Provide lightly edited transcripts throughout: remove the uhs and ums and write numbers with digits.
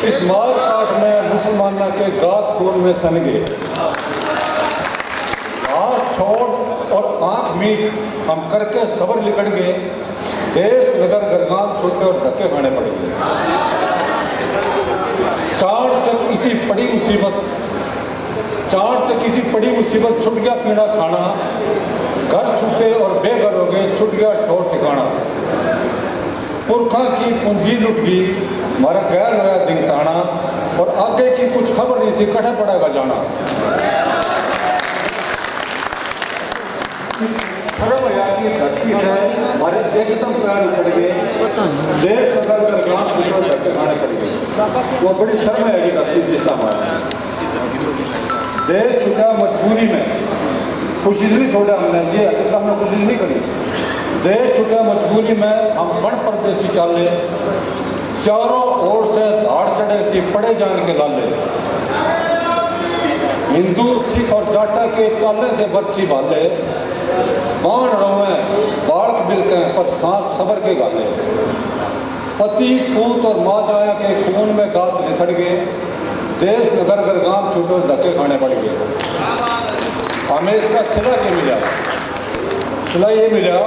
इस मार काट में मुसलमाना के गात खून में सन गए। हाथ छोड़ और आंख मीट हम करके सबर लिकड़ गए। देश नगर गरगाम छूटे और धक्के खाने पड़ गए। चार चक इसी पड़ी मुसीबत छुट गया पीना खाना। घर छूटे और बेघर हो गए, छुट गया ठोर ठिकाना। पुरखा की पूंजी लुट गई, हमारा गैर होया दिंगताना। और आगे की कुछ खबर नहीं थी, कठे पड़ेगा जाना। शर्म की धरती से हमारे एकदम पैर उखड़ गए। देश अगर गरगाम छूटे धक्के खाने पड़ गए। वो बड़ी शर्म है कि धरती जिसका हमारा देश छूटा मजबूरी में। कोशिश नहीं छोड़ा हमने, ये हकीकत हमने कोशिश नहीं करी। देश छूटा मजबूरी में हम बड़ परदेसी चाले। चारों ओर से धाड़ चढ़े थी पड़े जान के लाले। हिंदू सिख और जाटा के चाले थे बर्ची भाले। बाण रोवे बाढ़ बिलके पर सांस सबर के गाले। पति पूत और माँ जाया के खून में गात निखड़ गए। देश नगर गरगाम छूटे धक्के खाने पड़ गए। हमें इसका सिला ये मिला, सिला ये मिला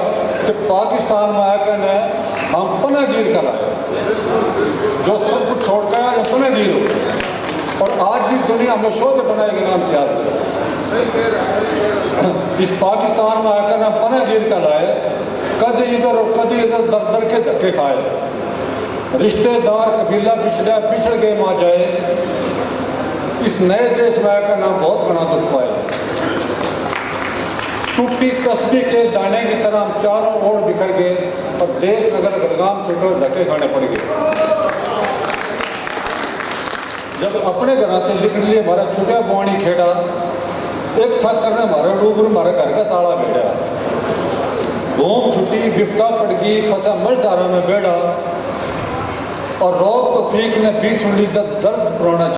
कि पाकिस्तान में आकर ने हम पनाहगीर कर आए। जो सब कुछ छोड़ कर आए पनाहगीर हो। और आज भी दुनिया हमें शोध बनाए के नाम से याद करें। इस पाकिस्तान में आकर हम पनाहगीर कर लाए। कभी इधर और कभी इधर दर दर के धक्के खाए। रिश्तेदार कबीला पिछड़ गए माँ जाए। इस नए देश में आकर नाम बहुत बड़ा दुख पाए। टूटी तस्बी के जाने की तरह हम चारों ओर बिखर गए और देश नगर गरगाम छूटे धक्के खाने पड़ गए। जब अपने घर से निकल लिए हमारा छुटा बुआनी खेड़ा। एक थक करने हमारा रूबरू हमारे घर का ताला बैठा। घूम छुट्टी बिपता पड़ गई फंसा मझधारा में बैठा। और रोक तो फीक ने बीच सुन ली जब दर्द पुराना